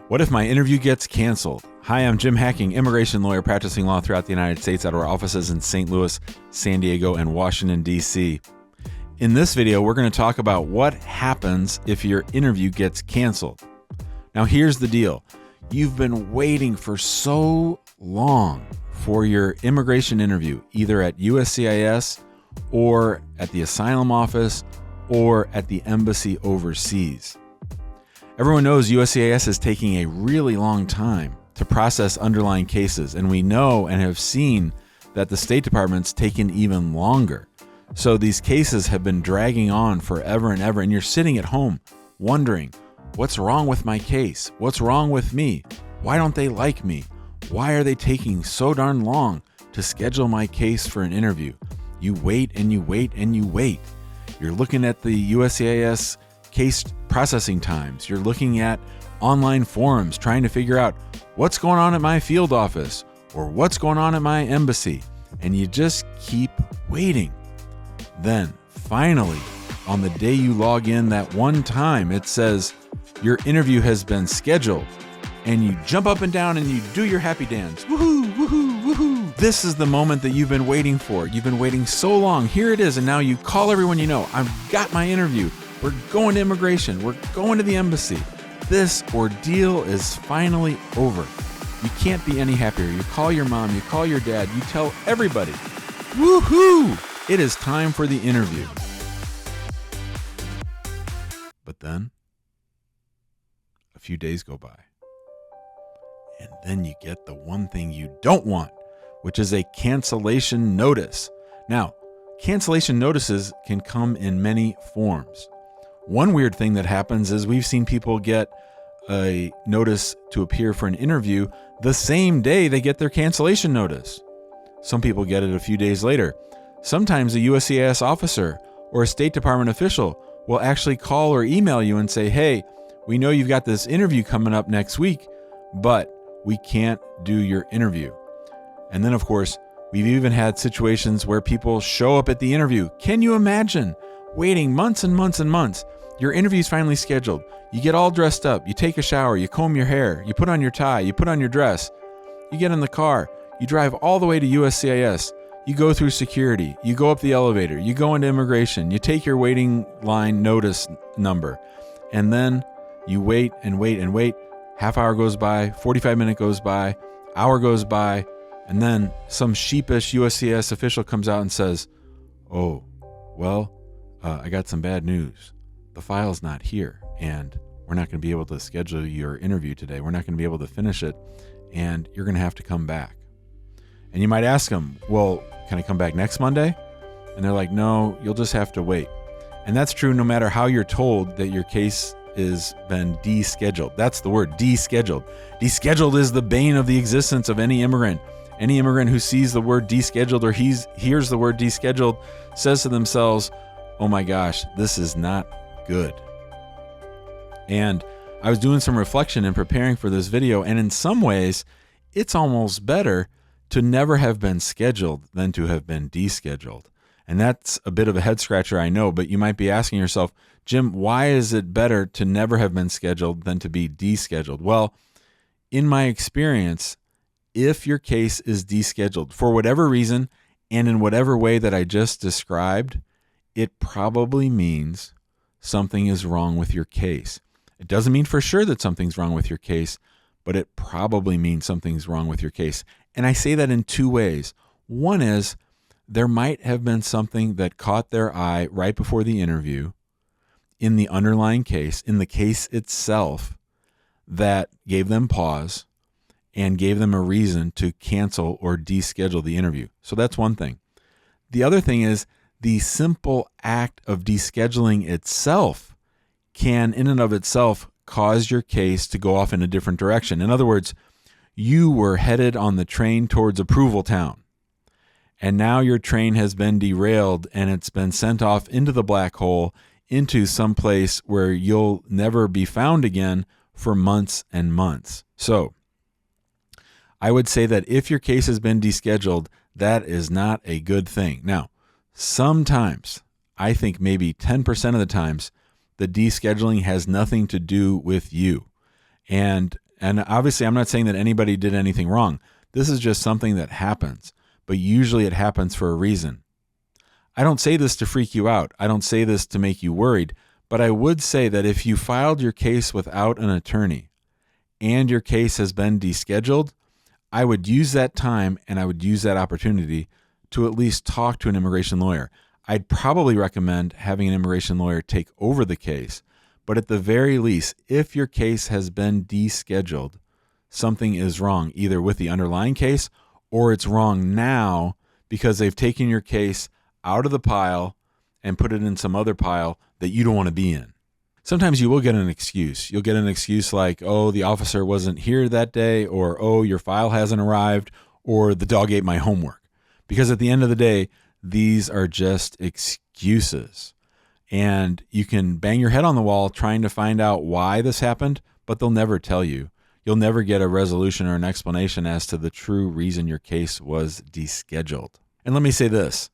What if my interview gets canceled? Hi, I'm Jim Hacking, immigration lawyer practicing law throughout the United States out of our offices in St. Louis, San Diego, and Washington, D.C. In this video, we're going to talk about what happens if your interview gets canceled. Now, here's the deal. You've been waiting for so long for your immigration interview, either at USCIS or at the asylum office or at the embassy overseas. Everyone knows USCIS is taking a really long time to process underlying cases, and we know and have seen that the State Department's taken even longer. So these cases have been dragging on forever and ever, and you're sitting at home wondering, what's wrong with my case? What's wrong with me? Why don't they like me? Why are they taking so darn long to schedule my case for an interview? You wait and you wait and you wait. You're looking at the USCIS case processing times. You're looking at online forums trying to figure out what's going on at my field office or what's going on at my embassy. And you just keep waiting. Then finally, on the day you log in that one time, it says your interview has been scheduled. And you jump up and down and you do your happy dance. Woohoo, woohoo, woohoo. This is the moment that you've been waiting for. You've been waiting so long. Here it is. And now you call everyone you know. I've got my interview. We're going to immigration. We're going to the embassy. This ordeal is finally over. You can't be any happier. You call your mom. You call your dad. You tell everybody. Woohoo! It is time for the interview. But then a few days go by. And then you get the one thing you don't want, which is a cancellation notice. Now, cancellation notices can come in many forms. One weird thing that happens is we've seen people get a notice to appear for an interview the same day they get their cancellation notice. Some people get it a few days later. Sometimes a USCIS officer or a State Department official will actually call or email you and say, hey, we know you've got this interview coming up next week, but we can't do your interview. And then, of course, we've even had situations where people show up at the interview. Can you imagine waiting months and months and months? Your interview's finally scheduled. You get all dressed up. You take a shower. You comb your hair. You put on your tie. You put on your dress. You get in the car. You drive all the way to USCIS. You go through security. You go up the elevator. You go into immigration. You take your waiting line notice number. And then you wait and wait and wait. Half hour goes by, 45-minute goes by, hour goes by, and then some sheepish USCIS official comes out and says, oh, well, I got some bad news. The file's not here, and we're not going to be able to schedule your interview today. We're not going to be able to finish it, and you're going to have to come back. And you might ask them, well, can I come back next Monday? And they're like, no, you'll just have to wait. And that's true no matter how you're told that your case is been descheduled. That's the word, descheduled. Descheduled is the bane of the existence of any immigrant. Any immigrant who sees the word descheduled or hears the word descheduled says to themselves, oh my gosh, this is not good. And I was doing some reflection and preparing for this video, and in some ways, it's almost better to never have been scheduled than to have been descheduled. And that's a bit of a head scratcher, I know, but you might be asking yourself, Jim, why is it better to never have been scheduled than to be descheduled? Well, in my experience, if your case is descheduled for whatever reason and in whatever way that I just described, it probably means something is wrong with your case. It doesn't mean for sure that something's wrong with your case, but it probably means something's wrong with your case. And I say that in two ways. One is there might have been something that caught their eye right before the interview in the underlying case, in the case itself, that gave them pause and gave them a reason to cancel or deschedule the interview. So that's one thing. The other thing is the simple act of descheduling itself can, in and of itself, cause your case to go off in a different direction. In other words, you were headed on the train towards approval town, and now your train has been derailed and it's been sent off into the black hole, into some place where you'll never be found again for months and months. So I would say that if your case has been descheduled, that is not a good thing. Now, sometimes, I think maybe 10% of the times, the descheduling has nothing to do with you. And And obviously, I'm not saying that anybody did anything wrong. This is just something that happens, but usually it happens for a reason. I don't say this to freak you out. I don't say this to make you worried, but I would say that if you filed your case without an attorney and your case has been descheduled, I would use that time and I would use that opportunity to at least talk to an immigration lawyer. I'd probably recommend having an immigration lawyer take over the case, but at the very least, if your case has been descheduled, something is wrong, either with the underlying case or it's wrong now because they've taken your case out of the pile and put it in some other pile that you don't want to be in. Sometimes you will get an excuse. You'll get an excuse like, oh, the officer wasn't here that day, or, oh, your file hasn't arrived, or the dog ate my homework. Because at the end of the day, these are just excuses. And you can bang your head on the wall trying to find out why this happened, but they'll never tell you. You'll never get a resolution or an explanation as to the true reason your case was descheduled. And let me say this.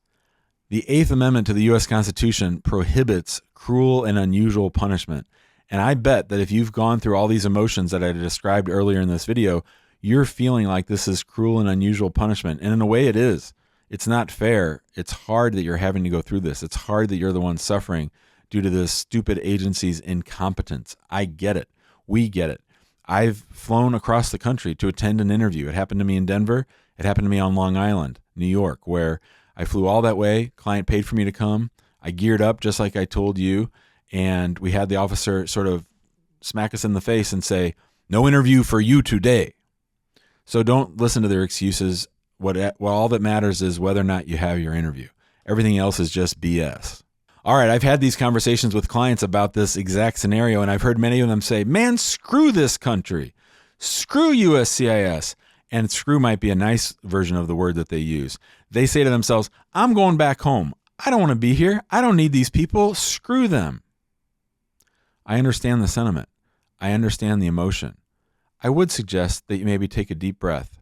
The Eighth Amendment to the U.S. Constitution prohibits cruel and unusual punishment. And I bet that if you've gone through all these emotions that I described earlier in this video, you're feeling like this is cruel and unusual punishment. And in a way it is. It's not fair. It's hard that you're having to go through this. It's hard that you're the one suffering due to this stupid agency's incompetence. I get it. We get it. I've flown across the country to attend an interview. It happened to me in Denver. It happened to me on Long Island, New York, where I flew all that way. Client paid for me to come. I geared up just like I told you. And we had the officer sort of smack us in the face and say, no interview for you today. So don't listen to their excuses. All that matters is whether or not you have your interview. Everything else is just BS. All right, I've had these conversations with clients about this exact scenario, and I've heard many of them say, man, screw this country. Screw USCIS. And screw might be a nice version of the word that they use. They say to themselves, I'm going back home. I don't want to be here. I don't need these people. Screw them. I understand the sentiment. I understand the emotion. I would suggest that you maybe take a deep breath.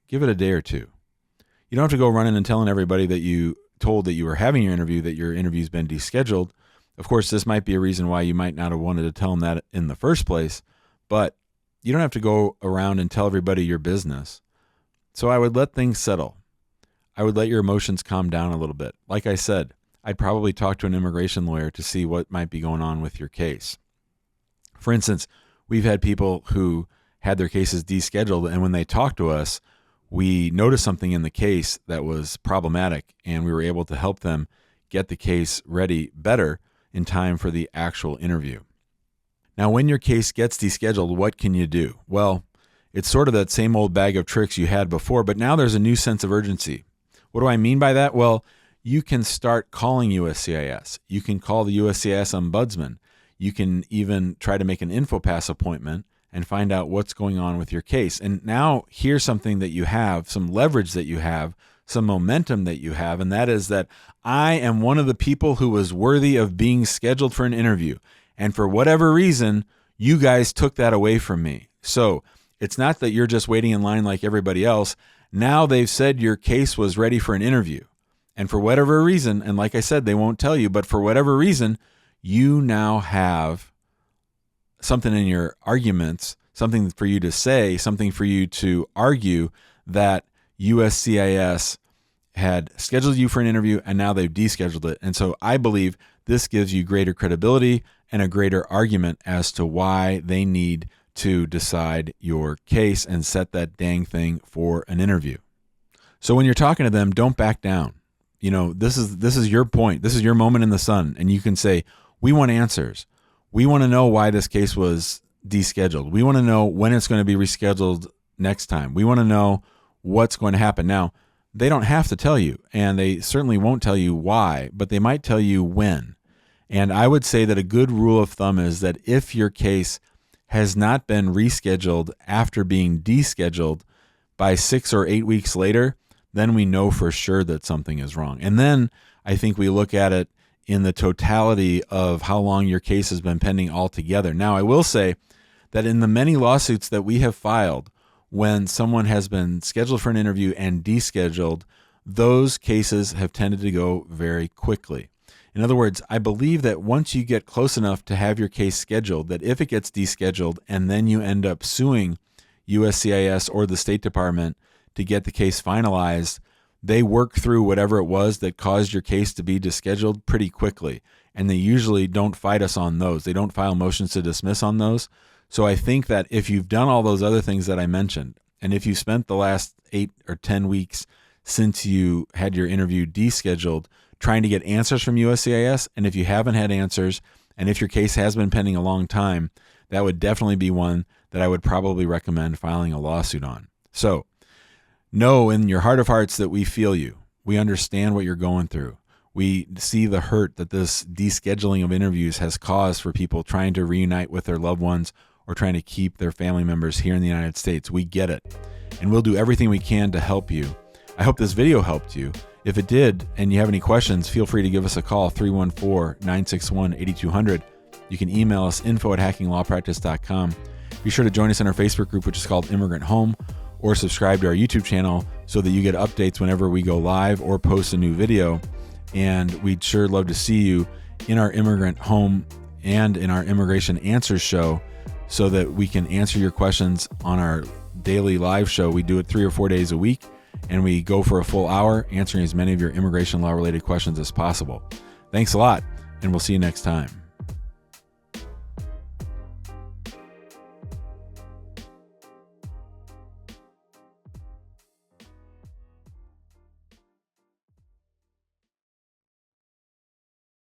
Give it a day or two. You don't have to go running and telling everybody that you told that you were having your interview, that your interview's been descheduled. Of course, this might be a reason why you might not have wanted to tell them that in the first place, but you don't have to go around and tell everybody your business. So I would let things settle. I would let your emotions calm down a little bit. Like I said, I'd probably talk to an immigration lawyer to see what might be going on with your case. For instance, we've had people who had their cases descheduled, and when they talked to us, we noticed something in the case that was problematic, and we were able to help them get the case ready better in time for the actual interview. Now, when your case gets descheduled, what can you do? Well, it's sort of that same old bag of tricks you had before, but now there's a new sense of urgency. What do I mean by that? Well, you can start calling USCIS. You can call the USCIS ombudsman. You can even try to make an InfoPass appointment and find out what's going on with your case. And now here's something that you have, some leverage that you have, some momentum that you have, and that is that I am one of the people who was worthy of being scheduled for an interview. And for whatever reason, you guys took that away from me. So it's not that you're just waiting in line like everybody else. Now they've said your case was ready for an interview. And for whatever reason, and like I said, they won't tell you, but for whatever reason, you now have something in your arguments, something for you to say, something for you to argue that USCIS had scheduled you for an interview and now they've descheduled it. And so I believe this gives you greater credibility and a greater argument as to why they need to decide your case and set that dang thing for an interview. So when you're talking to them, don't back down. You know, this is your point. This is your moment in the sun. And you can say, we want answers. We want to know why this case was descheduled. We want to know when it's going to be rescheduled next time. We want to know what's going to happen. Now, they don't have to tell you, and they certainly won't tell you why, but they might tell you when. And I would say that a good rule of thumb is that if your case has not been rescheduled after being descheduled by 6 or 8 weeks later, then we know for sure that something is wrong. And then I think we look at it in the totality of how long your case has been pending altogether. Now, I will say that in the many lawsuits that we have filed, when someone has been scheduled for an interview and descheduled, those cases have tended to go very quickly. In other words, I believe that once you get close enough to have your case scheduled, that if it gets descheduled and then you end up suing USCIS or the State Department to get the case finalized, they work through whatever it was that caused your case to be descheduled pretty quickly. And they usually don't fight us on those. They don't file motions to dismiss on those. So I think that if you've done all those other things that I mentioned, and if you spent the last 8 or 10 weeks since you had your interview descheduled trying to get answers from USCIS, and if you haven't had answers, and if your case has been pending a long time, that would definitely be one that I would probably recommend filing a lawsuit on. So know in your heart of hearts that we feel you. We understand what you're going through. We see the hurt that this descheduling of interviews has caused for people trying to reunite with their loved ones or trying to keep their family members here in the United States. We get it, and we'll do everything we can to help you. I hope this video helped you. If it did, and you have any questions, feel free to give us a call, 314-961-8200. You can email us, info@hackinglawpractice.com. Be sure to join us in our Facebook group, which is called Immigrant Home, or subscribe to our YouTube channel so that you get updates whenever we go live or post a new video. And we'd sure love to see you in our Immigrant Home and in our Immigration Answers show so that we can answer your questions on our daily live show. We do it 3 or 4 days a week, and we go for a full hour answering as many of your immigration law related questions as possible. Thanks a lot, and we'll see you next time.